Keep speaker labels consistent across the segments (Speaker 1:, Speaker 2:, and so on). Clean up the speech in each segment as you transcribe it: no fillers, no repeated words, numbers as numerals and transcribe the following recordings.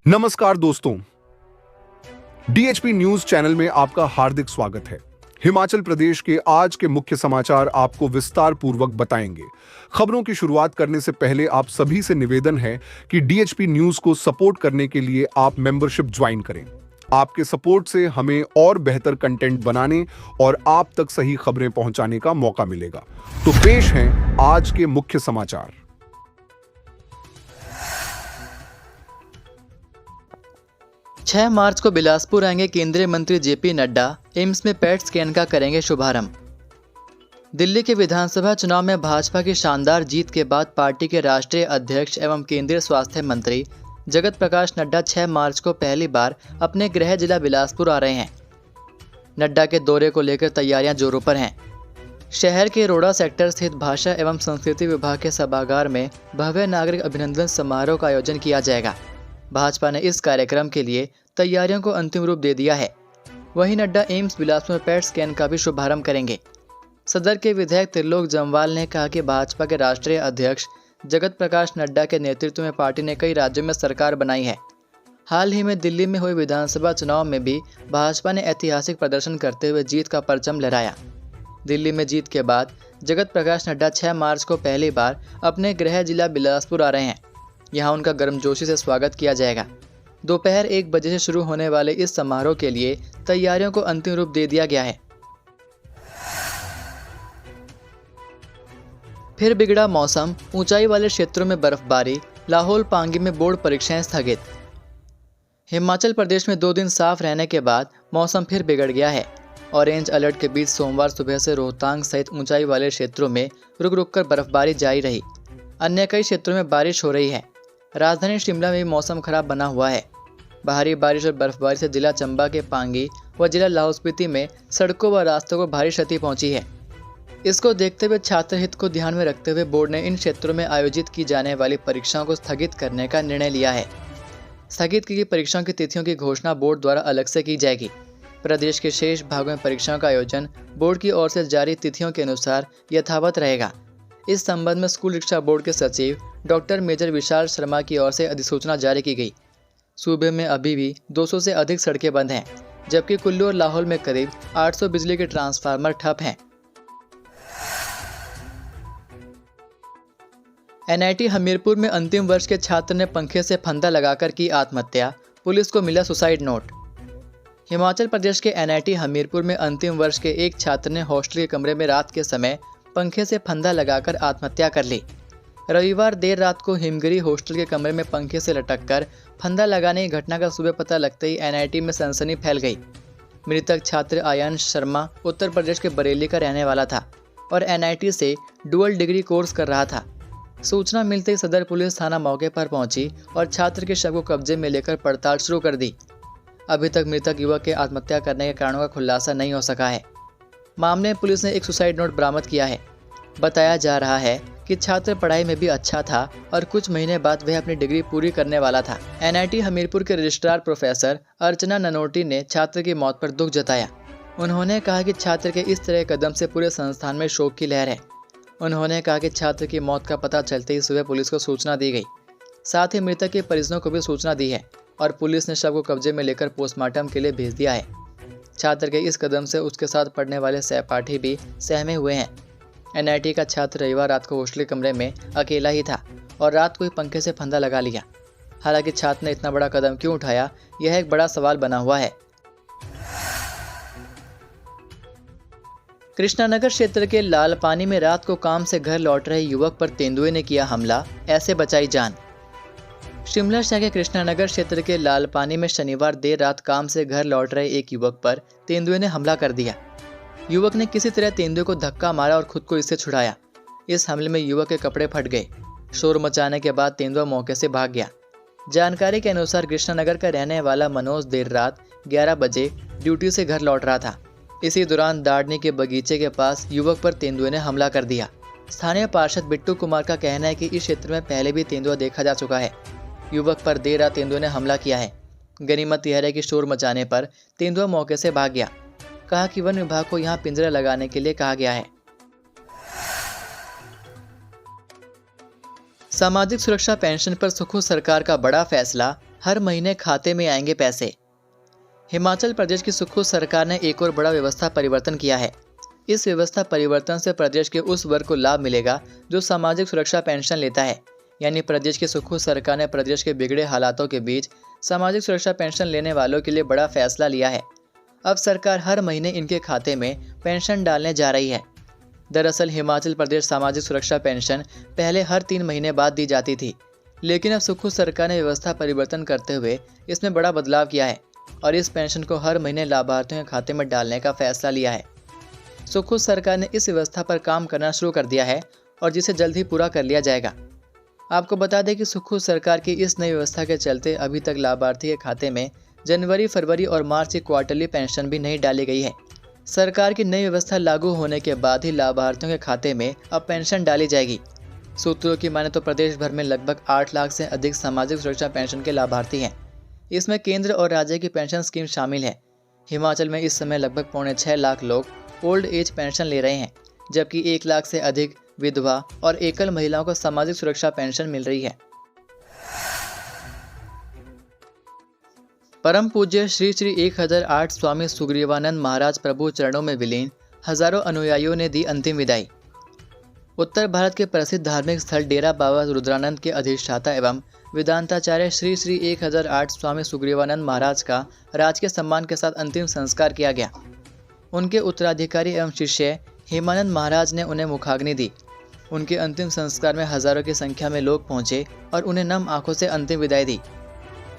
Speaker 1: नमस्कार दोस्तों, DHP news channel में आपका हार्दिक स्वागत है। हिमाचल प्रदेश के आज के मुख्य समाचार आपको विस्तार पूर्वक बताएंगे। खबरों की शुरुआत करने से पहले आप सभी से निवेदन है कि डीएचपी न्यूज को सपोर्ट करने के लिए आप मेंबरशिप ज्वाइन करें। आपके सपोर्ट से हमें और बेहतर कंटेंट बनाने और आप तक सही खबरें पहुंचाने का मौका मिलेगा। तो पेश हैं आज के मुख्य समाचार।
Speaker 2: 6 मार्च को बिलासपुर आएंगे केंद्रीय मंत्री जेपी नड्डा। एम्स में पेट स्कैन का करेंगे शुभारंभ। दिल्ली के विधानसभा चुनाव में भाजपा की शानदार जीत के बाद पार्टी के राष्ट्रीय अध्यक्ष एवं केंद्रीय स्वास्थ्य मंत्री जगत प्रकाश नड्डा 6 मार्च को पहली बार अपने गृह जिला बिलासपुर आ रहे हैं। नड्डा के दौरे को लेकर तैयारियां जोरों पर हैं। शहर के रोड़ा सेक्टर स्थित भाषा एवं संस्कृति विभाग के सभागार में भव्य नागरिक अभिनंदन समारोह का आयोजन किया जाएगा। भाजपा ने इस कार्यक्रम के लिए तैयारियों को अंतिम रूप दे दिया है। वहीं नड्डा एम्स बिलासपुर में पेट स्कैन का भी शुभारंभ करेंगे। सदर के विधायक त्रिलोक जम्वाल ने कहा कि भाजपा के राष्ट्रीय अध्यक्ष जगत प्रकाश नड्डा के नेतृत्व में पार्टी ने कई राज्यों में सरकार बनाई है। हाल ही में दिल्ली में हुए विधानसभा चुनाव में भी भाजपा ने ऐतिहासिक प्रदर्शन करते हुए जीत का परचम लहराया। दिल्ली में जीत के बाद जगत प्रकाश नड्डा 6 मार्च को पहली बार अपने गृह जिला बिलासपुर आ रहे हैं। यहाँ उनका गर्मजोशी से स्वागत किया जाएगा। दोपहर 1 बजे से शुरू होने वाले इस समारोह के लिए तैयारियों को अंतिम रूप दे दिया गया है। फिर बिगड़ा मौसम, ऊंचाई वाले क्षेत्रों में बर्फबारी, लाहौल पांगी में बोर्ड परीक्षाएं स्थगित। हिमाचल प्रदेश में 2 दिन साफ रहने के बाद मौसम फिर बिगड़ गया है। ऑरेंज अलर्ट के बीच सोमवार सुबह से रोहतांग सहित ऊंचाई वाले क्षेत्रों में रुक रुक कर बर्फबारी जारी रही। अन्य कई क्षेत्रों में बारिश हो रही है। राजधानी शिमला में भी मौसम खराब बना हुआ है। भारी बारिश और बर्फबारी से जिला चंबा के पांगी व जिला लाहौल स्पीति में सड़कों व रास्तों को भारी क्षति पहुंची है। इसको देखते हुए छात्र हित को ध्यान में रखते हुए बोर्ड ने इन क्षेत्रों में आयोजित की जाने वाली परीक्षाओं को स्थगित करने का निर्णय लिया है। स्थगित की गई परीक्षाओं की तिथियों की घोषणा बोर्ड द्वारा अलग से की जाएगी। प्रदेश के शेष भागों में परीक्षाओं का आयोजन बोर्ड की ओर से जारी तिथियों के अनुसार यथावत रहेगा। इस संबंध में स्कूल शिक्षा बोर्ड के सचिव डॉक्टर मेजर विशाल शर्मा की ओर से अधिसूचना जारी की गई। सूबे में अभी भी 200 से अधिक सड़कें बंद हैं, जबकि कुल्लू और लाहौल में करीब 800 बिजली के ट्रांसफार्मर ठप हैं। एनआईटी हमीरपुर में अंतिम वर्ष के छात्र ने पंखे से फंदा लगाकर की आत्महत्या, पुलिस को मिला सुसाइड नोट। हिमाचल प्रदेश के एनआईटी हमीरपुर में अंतिम वर्ष के एक छात्र ने हॉस्टल के कमरे में रात के समय पंखे से फंदा लगाकर आत्महत्या कर ली। रविवार देर रात को हिमगिरी हॉस्टल के कमरे में पंखे से लटककर फंदा लगाने की घटना का सुबह पता लगते ही एनआईटी में सनसनी फैल गई। मृतक छात्र आयांश शर्मा उत्तर प्रदेश के बरेली का रहने वाला था और एनआईटी से डुअल डिग्री कोर्स कर रहा था। सूचना मिलते ही सदर पुलिस थाना मौके पर पहुंची और छात्र के शव को कब्जे में लेकर पड़ताल शुरू कर दी। अभी तक मृतक युवक के आत्महत्या करने के कारणों का खुलासा नहीं हो सका है। मामले में पुलिस ने एक सुसाइड नोट बरामद किया है। बताया जा रहा है कि छात्र पढ़ाई में भी अच्छा था और कुछ महीने बाद वह अपनी डिग्री पूरी करने वाला था। एनआईटी हमीरपुर के रजिस्ट्रार प्रोफेसर अर्चना ननोटी ने छात्र की मौत पर दुख जताया। उन्होंने कहा कि छात्र के इस तरह कदम से पूरे संस्थान में शोक की लहर है। उन्होंने कहा कि छात्र की मौत का पता चलते ही सुबह पुलिस को सूचना दी गई। साथ ही मृतक के परिजनों को भी सूचना दी है और पुलिस ने शव को कब्जे में लेकर पोस्टमार्टम के लिए भेज दिया है। छात्र के इस कदम से उसके साथ पढ़ने वाले सहपाठी भी सहमे हुए हैं। एनआईटी का छात्र रविवार रात को हॉस्टल के कमरे में अकेला ही था और रात को ही पंखे से फंदा लगा लिया। हालांकि छात्र ने इतना बड़ा कदम क्यों उठाया, यह एक बड़ा सवाल बना हुआ है। कृष्णानगर क्षेत्र के लालपानी में रात को काम से घर लौट रहे युवक पर तेंदुए ने किया हमला, ऐसे बचाई जान। शिमला शहर के कृष्णानगर क्षेत्र के लालपानी में शनिवार देर रात काम से घर लौट रहे एक युवक पर तेंदुए ने हमला कर दिया। युवक ने किसी तरह तेंदुए को धक्का मारा और खुद को इससे छुड़ाया। इस हमले में युवक के कपड़े फट गए। शोर मचाने के बाद तेंदुआ मौके से भाग गया। जानकारी के अनुसार कृष्णानगर का रहने वाला मनोज देर रात 11 बजे ड्यूटी से घर लौट रहा था। इसी दौरान दाड़नी के बगीचे के पास युवक पर तेंदुए ने हमला कर दिया। स्थानीय पार्षद बिट्टू कुमार का कहना है कि इस क्षेत्र में पहले भी तेंदुआ देखा जा चुका है। युवक पर देर रात तेंदुए ने हमला किया है। गनीमत यह है कि शोर मचाने पर तेंदुआ मौके से भाग गया। कहा कि वन विभाग को यहां पिंजरा लगाने के लिए कहा गया है। सामाजिक सुरक्षा पेंशन पर सुखू सरकार का बड़ा फैसला, हर महीने खाते में आएंगे पैसे। हिमाचल प्रदेश की सुक्खू सरकार ने एक और बड़ा व्यवस्था परिवर्तन किया है। इस व्यवस्था परिवर्तन से प्रदेश के उस वर्ग को लाभ मिलेगा जो सामाजिक सुरक्षा पेंशन लेता है। यानी प्रदेश की सुक्खू सरकार ने प्रदेश के बिगड़े हालातों के बीच सामाजिक सुरक्षा पेंशन लेने वालों के लिए बड़ा फैसला लिया है। अब सरकार हर महीने इनके खाते में पेंशन डालने जा रही है। दरअसल हिमाचल प्रदेश सामाजिक सुरक्षा पेंशन पहले हर 3 महीने बाद दी जाती थी, लेकिन अब सुक्खू सरकार ने व्यवस्था परिवर्तन करते हुए इसमें बड़ा बदलाव किया है और इस पेंशन को हर महीने लाभार्थियों के खाते में डालने का फैसला लिया है। सुक्खू सरकार ने इस व्यवस्था पर काम करना शुरू कर दिया है और जिसे जल्द ही पूरा कर लिया जाएगा। आपको बता दें कि सुक्खू सरकार की इस नई व्यवस्था के चलते अभी तक लाभार्थी के खाते में जनवरी, फरवरी और मार्च की क्वार्टरली पेंशन भी नहीं डाली गई है। सरकार की नई व्यवस्था लागू होने के बाद ही लाभार्थियों के खाते में अब पेंशन डाली जाएगी। सूत्रों की माने तो प्रदेश भर में लगभग 8 लाख से अधिक सामाजिक सुरक्षा पेंशन के लाभार्थी हैं। इसमें केंद्र और राज्य की पेंशन स्कीम शामिल है। हिमाचल में इस समय लगभग 6.25 लाख लोग ओल्ड एज पेंशन ले रहे हैं, जबकि 1 लाख से अधिक विधवा और एकल महिलाओं को सामाजिक सुरक्षा पेंशन मिल रही है। परम पूज्य श्री श्री 1008 स्वामी सुग्रीवानंद महाराज प्रभु चरणों में विलीन हजारों अनुयायियों ने दी अंतिम विदाई। उत्तर भारत के प्रसिद्ध धार्मिक स्थल डेरा बाबा रुद्रानंद के अधिष्ठाता एवं वेदांताचार्य श्री श्री 1008 स्वामी सुग्रीवानंद महाराज का राजकीय सम्मान के साथ अंतिम संस्कार किया गया। उनके उत्तराधिकारी एवं शिष्य हेमानंद महाराज ने उन्हें मुखाग्नि दी। उनके अंतिम संस्कार में हजारों की संख्या में लोग पहुंचे और उन्हें नम आंखों से अंतिम विदाई दी।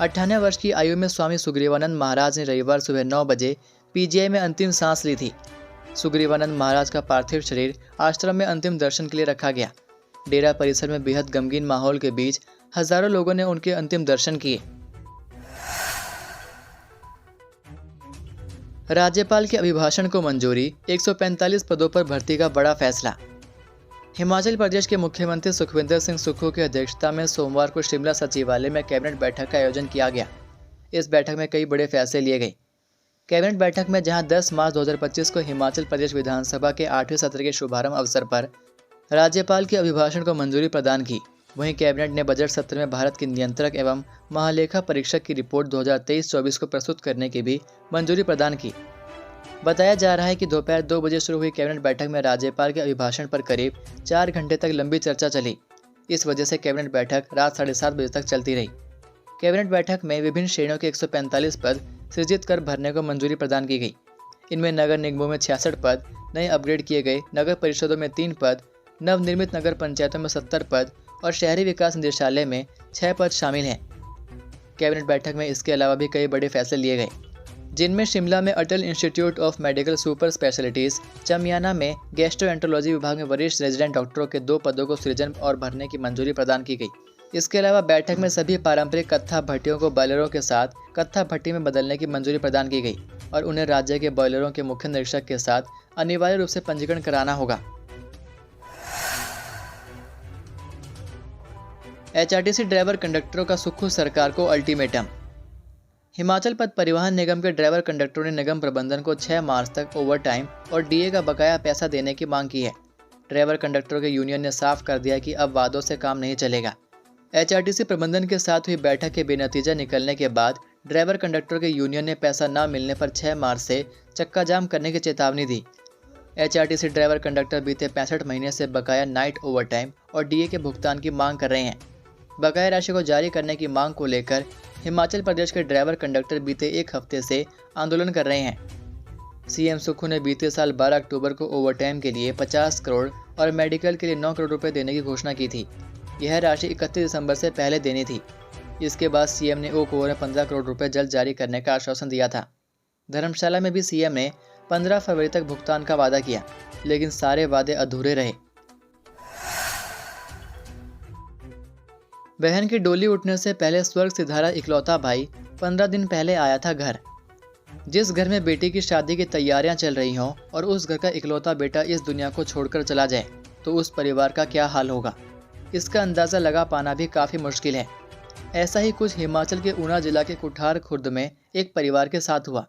Speaker 2: 98 वर्ष की आयु में स्वामी सुग्रीवानंद महाराज ने रविवार सुबह 9 बजे पीजीआई में अंतिम सांस ली थी। सुग्रीवानंद महाराज का पार्थिव शरीर आश्रम में अंतिम दर्शन के लिए रखा गया। डेरा परिसर में बेहद गमगीन माहौल के बीच हजारों लोगों ने उनके अंतिम दर्शन किए। राज्यपाल के अभिभाषण को मंजूरी, 145 पदों पर भर्ती का बड़ा फैसला। हिमाचल प्रदेश के मुख्यमंत्री सुखविंदर सिंह सुक्खू की अध्यक्षता में सोमवार को शिमला सचिवालय में कैबिनेट बैठक का आयोजन किया गया। इस बैठक में कई बड़े फैसले लिए गए। कैबिनेट बैठक में जहां 10 मार्च 2025 को हिमाचल प्रदेश विधानसभा के 8वें सत्र के शुभारंभ अवसर पर राज्यपाल के अभिभाषण को मंजूरी प्रदान की, वहीं कैबिनेट ने बजट सत्र में भारत के नियंत्रक एवं महालेखा परीक्षक की रिपोर्ट 2023-24 को प्रस्तुत करने की भी मंजूरी प्रदान की। बताया जा रहा है कि दोपहर 2 बजे शुरू हुई कैबिनेट बैठक में राज्यपाल के अभिभाषण पर करीब 4 घंटे तक लंबी चर्चा चली। इस वजह से कैबिनेट बैठक रात 7:30 बजे तक चलती रही। कैबिनेट बैठक में विभिन्न श्रेणियों के 145 पद सृजित कर भरने को मंजूरी प्रदान की गई। इनमें नगर निगमों में 66 पद नए अपग्रेड किए गए, नगर परिषदों में 3 पद, नवनिर्मित नगर पंचायतों में 70 पद और शहरी विकास निदेशालय में 6 पद शामिल हैं। कैबिनेट बैठक में इसके अलावा भी कई बड़े फैसले लिए गए, जिनमें शिमला में Atal institute of medical super specialities, Chamiyana में गैस्ट्रोएंटरोलॉजी विभाग में वरिष्ठ रेजिडेंट डॉक्टरों के 2 पदों को सृजन और भरने की मंजूरी प्रदान की गई। इसके अलावा बैठक में सभी पारंपरिक कत्था भट्टियों को बॉयलरों के साथ कत्था भट्टी में बदलने की मंजूरी प्रदान की गई और उन्हें राज्य के बॉयलरों के मुख्य निरीक्षक के साथ अनिवार्य रूप से पंजीकरण कराना होगा। HRTC ड्राइवर कंडक्टरों का सुक्खू सरकार को अल्टीमेटम। हिमाचल पथ परिवहन निगम के ड्राइवर कंडक्टरों ने निगम प्रबंधन को 6 मार्च तक ओवरटाइम और डीए का बकाया पैसा देने की मांग की है। ड्राइवर कंडक्टरों के यूनियन ने साफ कर दिया कि अब वादों से काम नहीं चलेगा। HRTC प्रबंधन के साथ हुई बैठक के बेनतीजा निकलने के बाद ड्राइवर कंडक्टरों के यूनियन ने पैसा न मिलने पर 6 मार्च से चक्का जाम करने की चेतावनी दी। HRTC ड्राइवर कंडक्टर बीते 65 महीने से बकाया नाइट ओवरटाइम और डीए के भुगतान की मांग कर रहे हैं। बकाया राशि को जारी करने की मांग को लेकर हिमाचल प्रदेश के ड्राइवर कंडक्टर बीते 1 हफ्ते से आंदोलन कर रहे हैं। सीएम सुक्खू ने बीते साल 12 अक्टूबर को ओवरटाइम के लिए 50 करोड़ और मेडिकल के लिए 9 करोड़ रुपए देने की घोषणा की थी। यह राशि 31 दिसंबर से पहले देनी थी। इसके बाद सीएम ने ओक ओवर में 15 करोड़ रुपए जल्द जारी करने का आश्वासन दिया था। धर्मशाला में भी सीएम ने 15 फरवरी तक भुगतान का वादा किया, लेकिन सारे वादे अधूरे रहे। बहन की डोली उठने से पहले स्वर्ग सिधारा इकलौता भाई 15 दिन पहले आया था घर। जिस घर में बेटी की शादी की तैयारियां चल रही हों और उस घर का इकलौता बेटा इस दुनिया को छोड़कर चला जाए तो उस परिवार का क्या हाल होगा, इसका अंदाज़ा लगा पाना भी काफ़ी मुश्किल है। ऐसा ही कुछ हिमाचल के ऊना जिला के कुठार खुर्द में एक परिवार के साथ हुआ।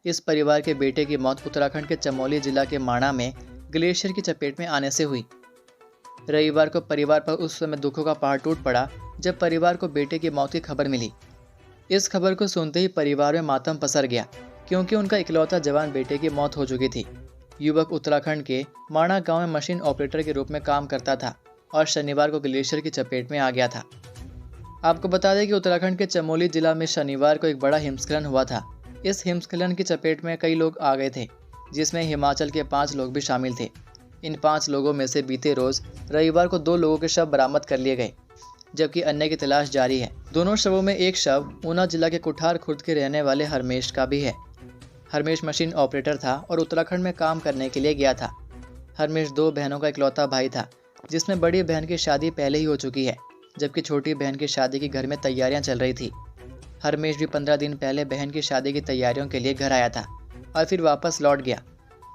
Speaker 2: इस परिवार के बेटे की मौत उत्तराखंड के चमोली जिला के माणा में ग्लेशियर की चपेट में आने से हुई। रविवार को परिवार पर उस समय दुखों का पहाड़ टूट पड़ा जब परिवार को बेटे की मौत की खबर मिली। इस खबर को सुनते ही परिवार में मातम पसर गया, क्योंकि उनका इकलौता जवान बेटे की मौत हो चुकी थी। युवक उत्तराखंड के माणा गांव में मशीन ऑपरेटर के रूप में काम करता था और शनिवार को ग्लेशियर की चपेट में आ गया था। आपको बता दें कि उत्तराखंड के चमोली जिला में शनिवार को एक बड़ा हिमस्खलन हुआ था। इस हिमस्खलन की चपेट में कई लोग आ गए थे, जिसमें हिमाचल के 5 लोग भी शामिल थे। इन 5 लोगों में से बीते रोज रविवार को 2 लोगों के शव बरामद कर लिए गए, जबकि अन्य की तलाश जारी है। दोनों शवों में एक शव ऊना जिला के कुठार खुर्द के रहने वाले हरमेश का भी है। हरमेश मशीन ऑपरेटर था और उत्तराखंड में काम करने के लिए गया था। हरमेश 2 बहनों का इकलौता भाई था, जिसमें बड़ी बहन की शादी पहले ही हो चुकी है, जबकि छोटी बहन की शादी की घर में तैयारियां चल रही थी। हरमेश भी 15 दिन पहले बहन की शादी की तैयारियों के लिए घर आया था और फिर वापस लौट गया।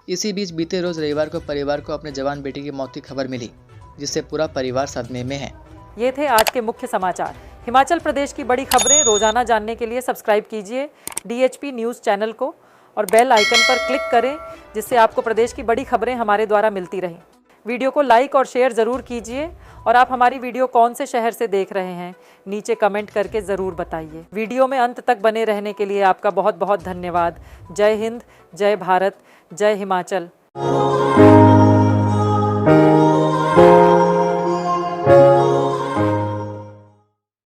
Speaker 2: इसी बीच बीते रोज रविवार को परिवार को अपने जवान बेटे की मौत की खबर मिली, जिससे पूरा परिवार सदमे में है।
Speaker 3: ये थे आज के मुख्य समाचार। हिमाचल प्रदेश की बड़ी खबरें रोजाना जानने के लिए सब्सक्राइब कीजिए DHP न्यूज़ चैनल को और बेल आइकन पर क्लिक करें, जिससे आपको प्रदेश की बड़ी खबरें हमारे द्वारा मिलती रहें। वीडियो को लाइक और शेयर ज़रूर कीजिए और आप हमारी वीडियो कौन से शहर से देख रहे हैं नीचे कमेंट करके ज़रूर बताइए। वीडियो में अंत तक बने रहने के लिए आपका बहुत बहुत धन्यवाद। जय हिंद, जय भारत, जय हिमाचल।